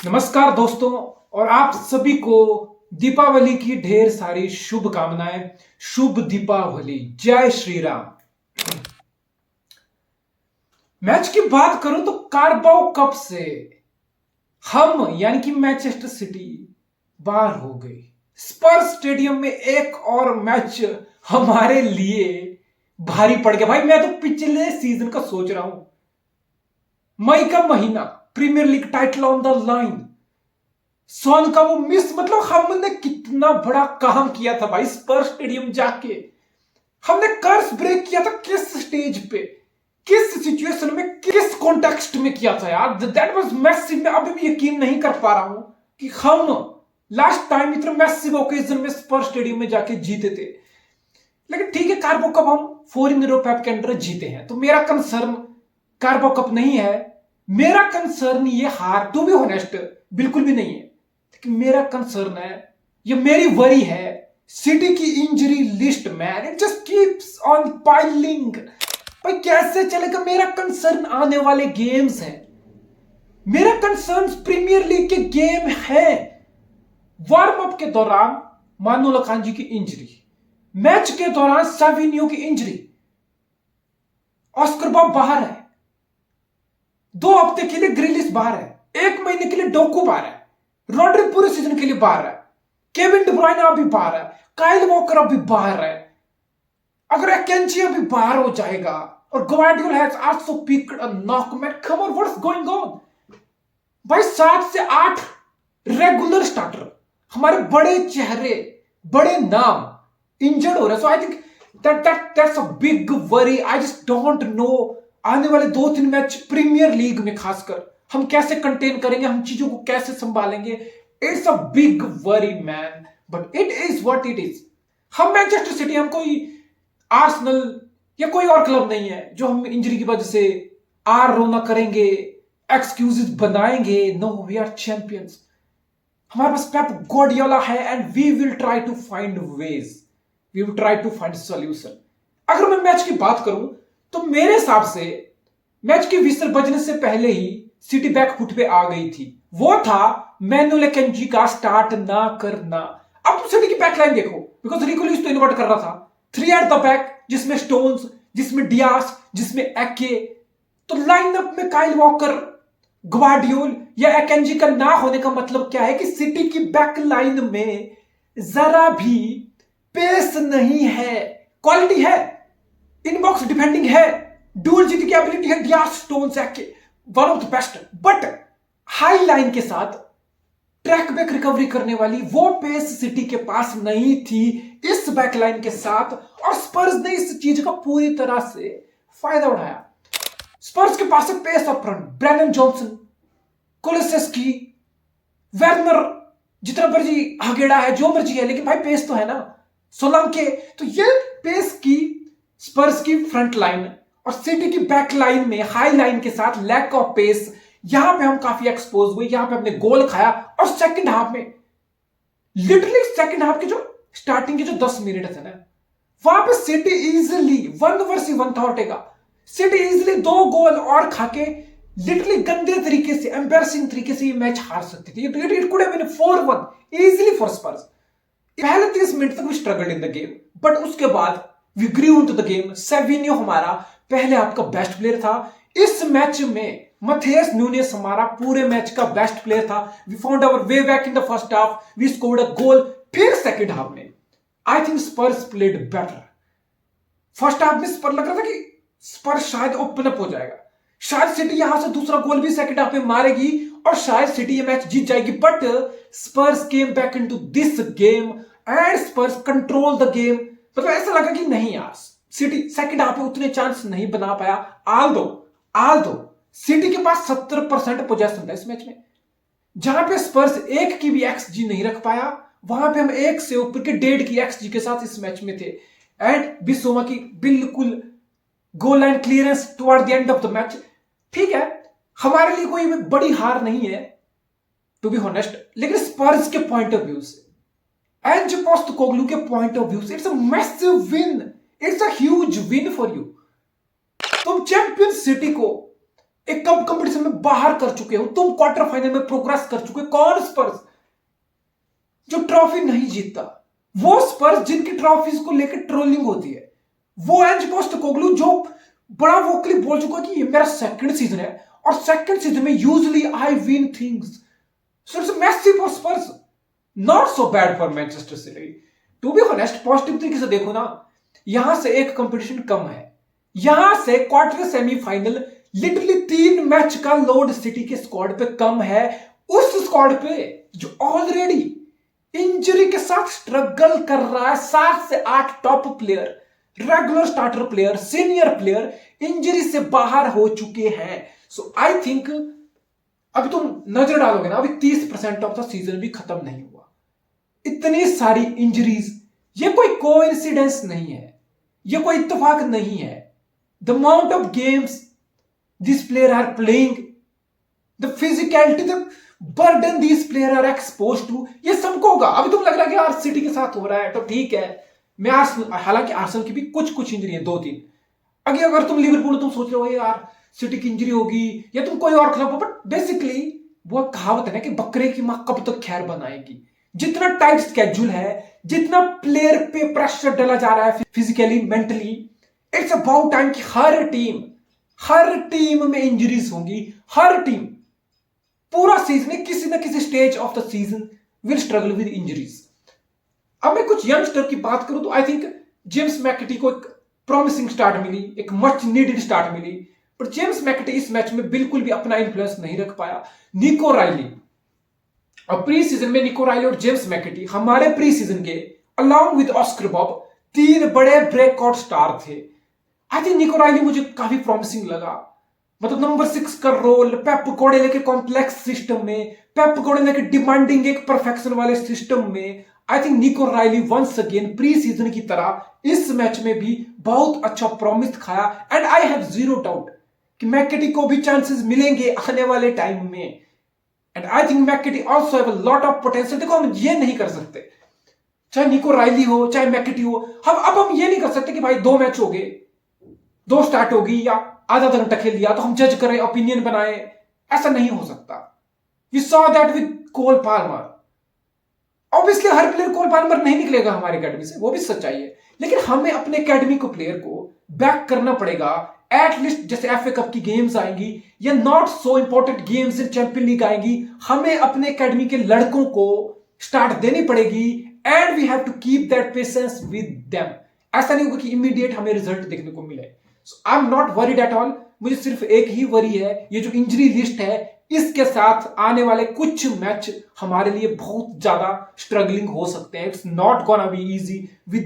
नमस्कार दोस्तों, और आप सभी को दीपावली की ढेर सारी शुभकामनाएं। शुभ दीपावली, जय श्री राम। मैच की बात करूं तो कारबाओ कप से हम यानी कि मैनचेस्टर सिटी बाहर हो गई। स्पर्स स्टेडियम में एक और मैच हमारे लिए भारी पड़ गया। भाई मैं तो पिछले सीजन का सोच रहा हूं, मई का महीना, premier league title on the line, Son का वो मिस, मतलब हमने कितना बड़ा काम किया था भाई स्पर्स स्टेडियम जाके। हमने कर्स ब्रेक किया था, किस स्टेज पे, किस सिचुएशन में, किस कॉन्टेक्स्ट में किया था यार। That was massive. मैं अभी भी यकीन नहीं कर पा रहा हूं कि हम लास्ट टाइम इतने मैसिव ओकेजन में स्पर्स स्टेडियम में जाके जीते थे। लेकिन ठीक है, कार्बो कप हम 4 इन रो पैप के अंडर जीते हैं, तो मेरा कंसर्न कार्बो कप नहीं है। मेरा कंसर्न ये हार, टू बी ऑनेस्ट, बिल्कुल भी नहीं है। लेकिन मेरा कंसर्न है, ये मेरी वरी है, सिटी की injury list. Man, it just keeps on piling. भाई कैसे चलेगा? मेरा कंसर्न आने वाले गेम्स है, मेरा कंसर्न प्रीमियर लीग के गेम है। वार्म अप के दौरान मानुल अकांजी की इंजरी, मैच के दौरान साविनियो की इंजरी, ऑस्कर बॉब बाहर है, 2 हफ्ते के लिए ग्रिलिश बाहर है, 1 महीने के लिए डोकू बाहर है, रॉड्री पूरे सीजन के लिए बाहर है, केविन डी ब्रुयने अभी बाहर है, काइल वॉकर अभी बाहर है, अगर एकेंची अभी बाहर हो जाएगा, और Guardiola has also picked a knock. Man come on, what's going on? भाई 7 से 8 रेगुलर स्टार्टर, हमारे बड़े चेहरे, बड़े नाम इंजर्ड हो रहे हैं। So I think that's a big worry. I just don't know आने वाले 2-3 मैच प्रीमियर लीग में खासकर हम कैसे कंटेन करेंगे, हम चीजों को कैसे संभालेंगे। It's a big worry man, but it is what it is. हम मैनचेस्टर सिटी, हम कोई आर्सेनल या कोई और क्लब नहीं है जो हम इंजरी की वजह से आर रोना करेंगे, एक्सक्यूजेस बनाएंगे। No, we are champions. हमारे पास पेप गार्डियोला है and we will try to find ways, we will try to find solution. अगर मैं मैच की बात करूं तो मेरे हिसाब से मैच की विसल बजने से पहले ही सिटी बैक फुट पे आ गई थी। वो था मैनुअल एकेंजी का स्टार्ट ना करना। अब तुम सिटी की बैकलाइन देखो, बिकॉज रिकोलिस तो इन्वर्ट कर रहा था 3 एट द बैक, जिसमें स्टोन्स, जिसमें डियास, जिसमें एके। तो लाइनअप में काइल वॉकर, ग्वार्डियोल या एकेंजी का ना होने का मतलब क्या है कि सिटी की बैकलाइन में जरा भी पेस नहीं है। क्वालिटी है, इनबॉक्स डिफेंडिंग है, डूल जीती की एबिलिटी है, Dias, Stones, Ake, one of the best, but high line के साथ ट्रैक बैक रिकवरी करने वाली वो पेस सिटी के पास नहीं थी इस बैकलाइन के साथ। और स्पर्स ने इस चीज का पूरी तरह से फायदा उठाया। स्पर्स के पास है pace up front, Brennan Johnson, Kulusevski, Werner, जितना मर्जी आगेड़ा है, जो मर्जी है, लेकिन भाई पेस तो है ना, सोलंके। तो ये पेस की स्पर्स की फ्रंट लाइन और सिटी की बैक लाइन में हाई लाइन के साथ लैक ऑफ पेस, यहां पे हम काफी एक्सपोज हुए, यहां पे हमने गोल खाया। और सेकंड हाफ में, लिटरली सेकंड हाफ के जो स्टार्टिंग के जो 10 मिनट थे ना, वहां पे सिटी इजिली 1 वर्सेस 1 था ओटेगा। सिटी इजिली 2 गोल और खाके लिटरली गंदे तरीके से, एम्बैरसिंग तरीके से ये मैच हार सकती थी। It could have been 4-1 easily for Spurs. पहले 30 मिनट तक we struggled in the game, but उसके बाद we grew into the game. Savinho हमारा पहले हाफ का बेस्ट प्लेयर था। इस मैच में मथेस न्यूनेस हमारा पूरे मैच का बेस्ट प्लेयर था। We found our way back in the first half, we scored a goal. फिर सेकंड हाफ में I think Spurs played better. First half में स्पर लग रहा था कि स्पर्स शायद ओपन अप हो जाएगा, शायद सिटी यहां से दूसरा गोल भी सेकंड हाफ में मारेगी और शायद सिटी ये मैच जीत जाएगी। But Spurs came back into this game and Spurs control the game. मतलब ऐसा लगा कि नहीं यार, सिटी सेकंड हाफ में उतने चांस नहीं बना पाया। आल दो सिटी के पास 70% पोजेशन था इस मैच में, जहां पे स्पर्स 1 की भी एक्सजी नहीं रख पाया, वहां पे हम 1 से ऊपर के 1.5 की एक्सजी के साथ इस मैच में थे। एंड बिसोमा की बिल्कुल goal line clearance toward the end of the match. ठीक है, हमारे लिए कोई बड़ी हार नहीं है टू बी ऑनेस्ट, लेकिन स्पर्स के पॉइंट ऑफ व्यू से, एंज पोस्टेकोग्लू के पॉइंट ऑफ व्यू से, it's a massive win, it's a huge win for you. तुम चैंपियन सिटी को एक कप कंपटीशन में बाहर कर चुके हो, तुम क्वार्टर फाइनल में प्रोग्रेस कर चुके हो। कौन स्पर्स जो ट्रॉफी नहीं जीतता? वो स्पर्स जिनकी ट्रॉफीज को लेकर ट्रोलिंग होती है। वो एंज पोस्टेकोग्लू जो बड़ा वोकली बोल चुका कि ये मेरा सेकंड सीजन है और सेकंड सीजन में usually I win things. So it's massive for Spurs, not so bad for Manchester City. To be honest, positive तरीके से देखो ना, यहां से एक कंपटीशन कम है, यहां से क्वार्टर सेमीफाइनल लिटरली 3 मैच का लोड सिटी के स्क्वाड पे कम है, उस स्क्वाड पे जो ऑलरेडी इंजरी के साथ स्ट्रगल कर रहा है। 7 से 8 top player, regular starter player, senior player injury से बाहर हो चुके हैं। सो आई थिंक अभी तुम नजर डालोगे ना, अभी 30% ऑफ द सीजन भी खत्म नहीं हुआ, इतनी सारी इंजरीज। ये कोई कोइंसिडेंस नहीं है, ये कोई इत्तेफाक नहीं है। The amount of games this player are playing, the physicality, the burden this player are expose to, ये सबको होगा। अभी तुम लग रहा है कि यार सिटी के साथ हो रहा है तो ठीक है, मैं हालांकि आर्सेनल की भी कुछ इंजरी है, 2-3। अगर तुम लिवरपूल, तुम सोच रहे हो यार सिटी की इंजरी होगी, या तुम कोई और क्लब हो, बट बेसिकली वो कहावत है ना कि बकरे की मां कब तक खैर बनाएगी। जितना टाइट स्केड्यूल है, जितना प्लेयर पे प्रेशर डाला जा रहा है physically, mentally, it's about time कि हर टीम में इंजरीज होंगी। हर टीम पूरा सीजन किसी ना किसी stage of the season will struggle with injuries. अब मैं कुछ यंगस्टर की बात करूं तो आई थिंक जेम्स मैकेटी को एक प्रॉमिसिंग स्टार्ट मिली, एक मच नीडेड स्टार्ट मिली, पर जेम्स मैकेटी इस मैच में बिल्कुल भी अपना इन्फ्लुएंस नहीं रख पाया। निको राइली, और प्री सीजन में निको राइली और जेम्स मैकेटी हमारे प्री सीजन के अलॉन्ग विद ऑस्कर बॉब 3 बड़े ब्रेकआउट स्टार थे। आई थिंक निको राइली मुझे काफी प्रॉमिसिंग लगा, मतलब नंबर 6 का रोल पेप गार्डियोला के कॉम्प्लेक्स सिस्टम में, पेप गार्डियोला के डिमांडिंग एक परफेक्शन वाले सिस्टम में, I think Nico Reilly once again preseason की तरह इस मैच में भी बहुत अच्छा प्रॉमिस खाया। And I have zero doubt कि मैकेटी को भी चांसेस मिलेंगे आने वाले टाइम में। And I think McAtee also have a lot of potential. देखो, हम ये नहीं कर सकते, चाहे निको राइली हो चाहे मैकेटी हो, हम ये नहीं कर सकते कि भाई 2 मैच हो गए, 2 स्टार्ट होगी या आधा घंटा खेल लिया तो हम जज करें, ओपिनियन बनाए। ऐसा नहीं हो सकता। We saw that with Cole Palmer. Obviously हर प्लेयर कोल पाल्मर नहीं निकलेगा हमारे एकेडमी से, वो भी सच्चाई है, लेकिन हमें अपने एकेडमी को प्लेयर को बैक करना पड़ेगा। एटलीस्ट जैसे एफए कप की गेम्स आएंगी या not so important games in champion league आएंगी, हमें अपने एकेडमी के लड़कों को स्टार्ट देनी पड़ेगी। And we have to keep that patience with them. ऐसा नहीं होगा कि इमीडिएट हमें रिजल्ट देखने को मिले। So I am not worried at all. मुझे सिर्फ एक ही वरी है, ये जो इंजरी लिस्ट है इसके साथ आने वाले कुछ मैच हमारे लिए बहुत ज्यादा स्ट्रगलिंग हो सकते हैं। It's not gonna be easy with